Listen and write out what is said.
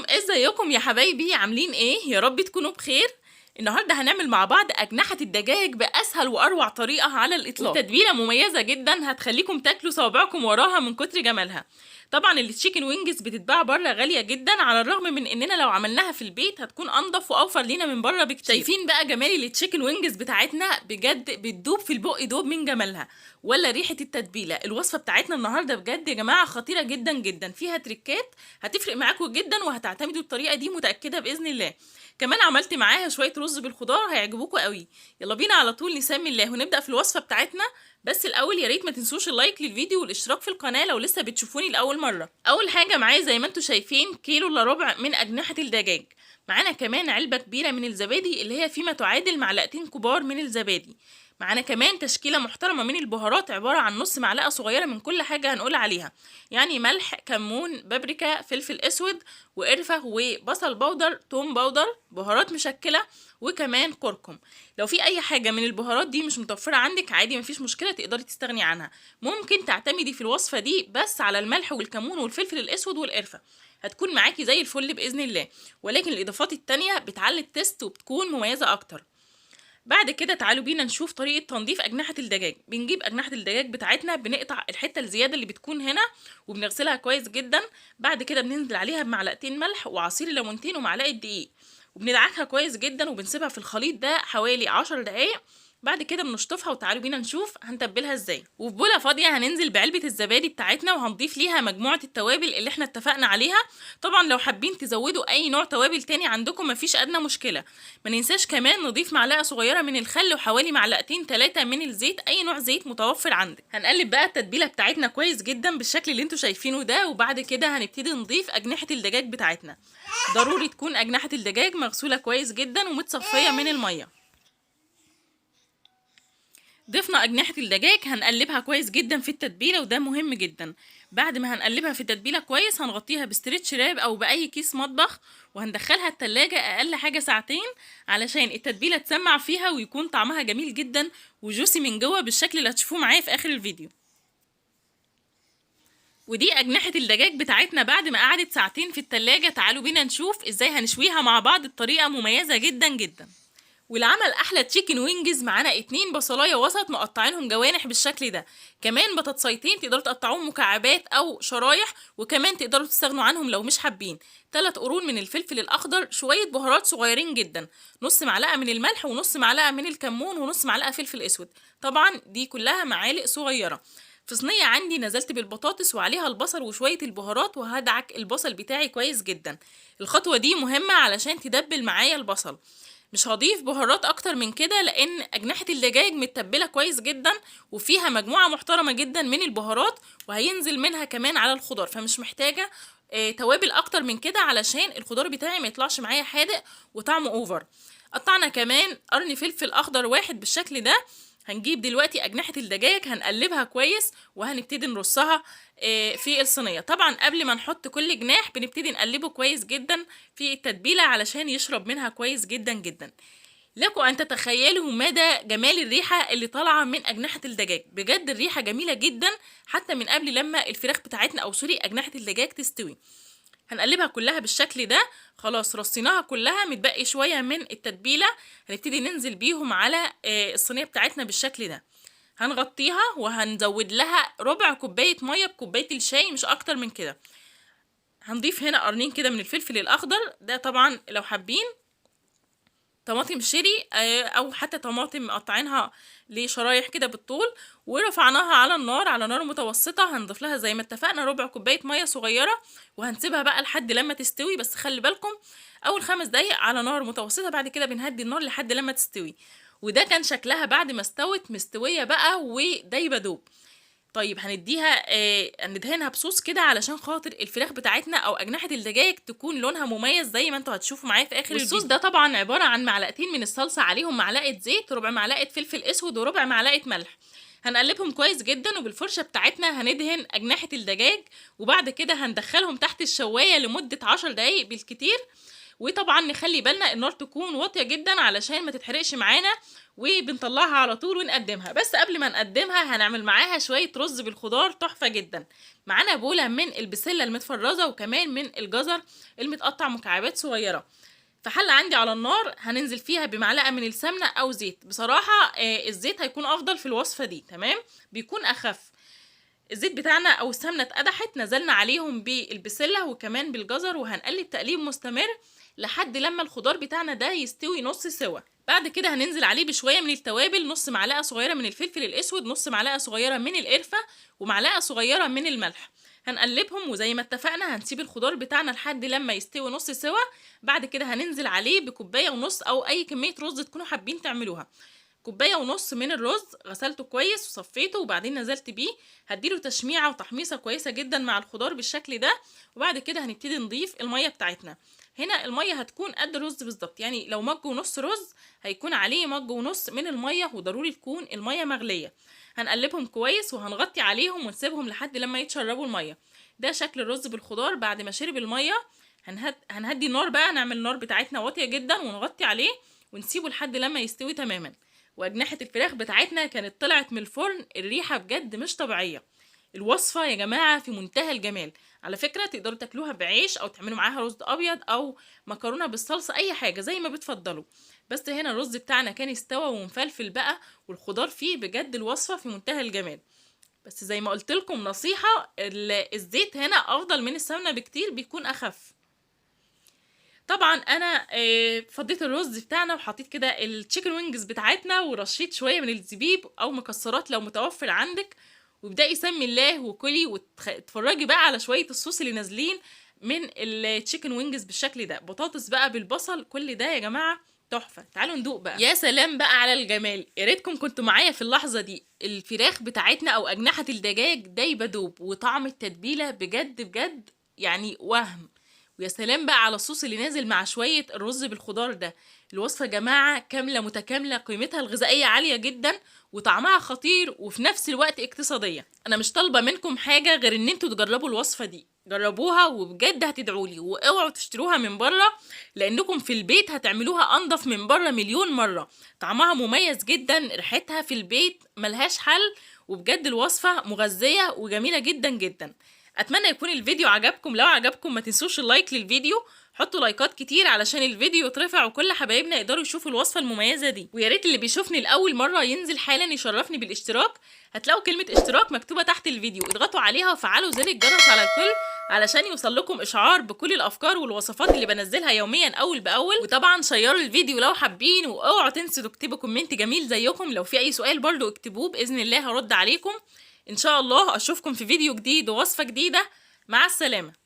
ازيكم يا حبايبي؟ عاملين ايه؟ يا رب تكونوا بخير. النهارده هنعمل مع بعض اجنحه الدجاج باسهل واروع طريقه على الاطلاق، تتبيله مميزه جدا هتخليكم تاكلوا صوابعكم وراها من كتر جمالها. طبعا التشيكن وينجز بتتباع بره غاليه جدا، على الرغم من اننا لو عملناها في البيت هتكون انضف واوفر لينا من بره بكتير. شايفين بقى جمال التشيكن وينجز بتاعتنا؟ بجد بتدوب في البق دوب من جمالها، ولا ريحه التتبيله. الوصفه بتاعتنا النهارده بجد يا جماعه خطيره جدا جدا، فيها تريكات هتفرق معاكم جدا وهتعتمدوا الطريقه دي متاكده باذن الله. كمان عملت معاها شويه رز بالخضار هيعجبوكم قوي. يلا بينا على طول نسمي الله ونبدا في الوصفه بتاعتنا. بس الاول يا ريت ما تنسوش اللايك للفيديو والاشتراك في القناه لو لسه بتشوفوني لاول مره. اول حاجه معايا زي ما انتم شايفين كيلو الا ربع من اجنحه الدجاج. معانا كمان علبه كبيره من الزبادي اللي هي فيما تعادل معلقتين كبار من الزبادي. معانا كمان تشكيله محترمه من البهارات عباره عن نص معلقه صغيره من كل حاجه هنقول عليها، يعني ملح، كمون، بابريكا، فلفل اسود، وقرفه، وبصل بودر، توم بودر، بهارات مشكله، وكمان كركم. لو في اي حاجه من البهارات دي مش متوفره عندك عادي مفيش مشكله، تقدري تستغني عنها. ممكن تعتمدي في الوصفه دي بس على الملح والكمون والفلفل الاسود والقرفه، هتكون معاكي زي الفل باذن الله. ولكن الاضافات التانية بتعلي التست وبتكون مميزه اكتر. بعد كده تعالوا بينا نشوف طريقة تنظيف أجنحة الدجاج. بنجيب أجنحة الدجاج بتاعتنا، بنقطع الحتة الزيادة اللي بتكون هنا وبنغسلها كويس جدا. بعد كده بننزل عليها بمعلقتين ملح وعصير ليمونتين ومعلقة دقيق، وبندعكها كويس جدا وبنسيبها في الخليط ده حوالي 10 دقايق. بعد كده بنشطفها وتعالوا بينا نشوف هنتبلها ازاي. وفي بوله فاضيه هننزل بعلبه الزبادي بتاعتنا وهنضيف ليها مجموعه التوابل اللي احنا اتفقنا عليها. طبعا لو حابين تزودوا اي نوع توابل تاني عندكم مفيش ادنى مشكله. ما ننساش كمان نضيف معلقه صغيره من الخل وحوالي معلقتين 3 من الزيت، اي نوع زيت متوفر عندك. هنقلب بقى التتبيله بتاعتنا كويس جدا بالشكل اللي انتوا شايفينه ده، وبعد كده هنبتدي نضيف اجنحه الدجاج بتاعتنا. ضروري تكون اجنحه الدجاج مغسوله كويس جدا ومتصفيه من الميه. ضفنا أجنحة الدجاج هنقلبها كويس جدا في التتبيلة، وده مهم جدا. بعد ما هنقلبها في التتبيلة كويس هنغطيها بستريتش راب أو بأي كيس مطبخ، وهندخلها التلاجة أقل حاجة ساعتين علشان التتبيلة تسمع فيها ويكون طعمها جميل جدا وجوسي من جوه بالشكل اللي هتشوفوه معايا في آخر الفيديو. ودي أجنحة الدجاج بتاعتنا بعد ما قعدت ساعتين في التلاجة. تعالوا بينا نشوف ازاي هنشويها مع بعض بطريقة مميزة جدا جدا. والعمل احلى تشيكن وينجز معانا 2 بصلايه وسط مقطعينهم جوانح بالشكل ده، كمان بطاطسيتين تقدروا تقطعوهم مكعبات او شرايح، وكمان تقدروا تستغنوا عنهم لو مش حابين. 3 قرون من الفلفل الاخضر، شويه بهارات صغيرين جدا، نص معلقه من الملح ونص معلقه من الكمون ونص معلقه فلفل اسود. طبعا دي كلها معالق صغيره. في صينيه عندي نزلت بالبطاطس وعليها البصل وشويه البهارات، وهدعك البصل بتاعي كويس جدا. الخطوه دي مهمه علشان تدبل معايا البصل. مش هضيف بهارات اكتر من كده لان اجنحة الدجاج متبلة كويس جدا وفيها مجموعة محترمة جدا من البهارات، وهينزل منها كمان على الخضار، فمش محتاجة توابل اكتر من كده علشان الخضار بتاعي ما يطلعش معايا حادق وطعمه اوفر. قطعنا كمان قرن فلفل اخضر واحد بالشكل ده. هنجيب دلوقتي أجنحة الدجاج هنقلبها كويس وهنبتدي نرصها في الصينية. طبعا قبل ما نحط كل جناح بنبتدي نقلبه كويس جدا في التتبيلة علشان يشرب منها كويس جدا جدا. لكم أن تتخيلوا مدى جمال الريحة اللي طالعة من أجنحة الدجاج. بجد الريحة جميلة جدا حتى من قبل لما الفراخ بتاعتنا أو سوري أجنحة الدجاج تستوي. هنقلبها كلها بالشكل ده. خلاص رصيناها كلها، متبقي شويه من التتبيله هنبتدي ننزل بيهم على الصينيه بتاعتنا بالشكل ده. هنغطيها وهنزود لها ربع كوبايه ميه بكوبايه الشاي، مش اكتر من كده. هنضيف هنا قرنين كده من الفلفل الاخضر، ده طبعا لو حابين طماطم شيري او حتى طماطم مقطعينها لشرايح كده بالطول، ورفعناها على النار على نار متوسطه. هنضيف لها زي ما اتفقنا ربع كوبايه ميه صغيره وهنسيبها بقى لحد لما تستوي، بس خلي بالكم اول 5 دقايق على نار متوسطه، بعد كده بنهدي النار لحد لما تستوي. وده كان شكلها بعد ما استوت، مستويه بقى ودايبه دوب. طيب هندهنها بصوص كده علشان خاطر الفراخ بتاعتنا او اجنحه الدجاج تكون لونها مميز زي ما انتوا هتشوفوا معايا في اخر الفيديو. الصوص ده طبعا عباره عن معلقتين من الصلصه عليهم معلقه زيت، ربع معلقه فلفل اسود، وربع معلقه ملح. هنقلبهم كويس جدا وبالفرشه بتاعتنا هندهن اجنحه الدجاج، وبعد كده هندخلهم تحت الشوايه لمده 10 دقايق بالكتير. وطبعا نخلي بالنا النار تكون واطيه جدا علشان ما تتحرقش معانا، وبنطلعها على طول ونقدمها. بس قبل ما نقدمها هنعمل معاها شويه رز بالخضار تحفه جدا. معانا بوله من البسله المتفرزه وكمان من الجزر المتقطع مكعبات صغيره. في حله عندي على النار هننزل فيها بمعلقه من السمنه او زيت. بصراحه الزيت هيكون افضل في الوصفه دي، تمام، بيكون اخف. الزيت بتاعنا او السمنه اتقدحت، نزلنا عليهم بالبسله وكمان بالجزر وهنقلب تقليب مستمر لحد لما الخضار بتاعنا ده يستوي نص سوا. بعد كده هننزل عليه بشويه من التوابل، نص معلقه صغيره من الفلفل الاسود، نص معلقه صغيره من القرفه، ومعلقه صغيره من الملح. هنقلبهم وزي ما اتفقنا هنسيب الخضار بتاعنا لحد لما يستوي نص سوا. بعد كده هننزل عليه بكوبايه ونص او اي كميه رز تكونوا حابين تعملوها. كوبايه ونص من الرز غسلته كويس وصفيته وبعدين نزلت بيه. هديله تشميعه وتحميصه كويسه جدا مع الخضار بالشكل ده. وبعد كده هنبتدي نضيف الميه بتاعتنا. هنا الميه هتكون قد الرز بالظبط، يعني لو مج ونص رز هيكون عليه مج ونص من الميه، وضروري تكون الميه مغليه. هنقلبهم كويس وهنغطي عليهم ونسيبهم لحد لما يتشربوا الميه. ده شكل الرز بالخضار بعد ما شرب الميه. هنهدي النار بقى، نعمل النار بتاعتنا واطيه جدا ونغطي عليه ونسيبه لحد لما يستوي تماما. واجنحه الفراخ بتاعتنا كانت طلعت من الفرن، الريحه بجد مش طبيعيه. الوصفه يا جماعه في منتهى الجمال. على فكره تقدروا تاكلوها بعيش او تعملوا معاها رز ابيض او مكرونه بالصلصه، اي حاجه زي ما بتفضلوا. بس هنا الرز بتاعنا كان استوى ومفلفل بقى، والخضار فيه بجد الوصفه في منتهى الجمال. بس زي ما قلت لكم نصيحه، الزيت هنا افضل من السمنه بكتير، بيكون اخف. طبعا انا فضيت الرز بتاعنا وحطيت كده التشيكن وينجز بتاعتنا ورشيت شويه من الزبيب او مكسرات لو متوفر عندك. وابدأي سمي الله وكلي وتفرجي بقى على شويه الصوص اللي نازلين من التشيكن وينجز بالشكل ده، بطاطس بقى بالبصل، كل ده يا جماعه تحفه. تعالوا ندوق بقى. يا سلام بقى على الجمال، يا ريتكم كنتوا معايا في اللحظه دي. الفراخ بتاعتنا او اجنحه الدجاج دايبه دوب، وطعم التتبيله بجد بجد يعني وهم. ويا سلام بقى على الصوص اللي نازل مع شويه الرز بالخضار ده. الوصفه يا جماعه كامله متكامله، قيمتها الغذائيه عاليه جدا وطعمها خطير وفي نفس الوقت اقتصاديه. انا مش طالبه منكم حاجه غير ان انتوا تجربوا الوصفه دي، جربوها وبجد هتدعولي. واوعوا تشتروها من بره، لانكم في البيت هتعملوها انضف من بره مليون مره. طعمها مميز جدا، ريحتها في البيت ملهاش حل، وبجد الوصفه مغذيه وجميله جدا جدا. اتمنى يكون الفيديو عجبكم. لو عجبكم ما تنسوش اللايك للفيديو، حطوا لايكات كتير علشان الفيديو يترفع وكل حبايبنا يقدروا يشوفوا الوصفه المميزه دي. ويا ريت اللي بيشوفني لاول مره ينزل حالا يشرفني بالاشتراك. هتلاقوا كلمه اشتراك مكتوبه تحت الفيديو، اضغطوا عليها وفعلوا زر الجرس على الكل علشان يوصل لكم اشعار بكل الافكار والوصفات اللي بنزلها يوميا اول باول. وطبعا شيروا الفيديو لو حابين، واوعوا تنسوا تكتبوا كومنت جميل زيكم. لو في اي سؤال برضو اكتبوه، باذن الله هرد عليكم ان شاء الله. اشوفكم في فيديو جديد ووصفه جديده. مع السلامه.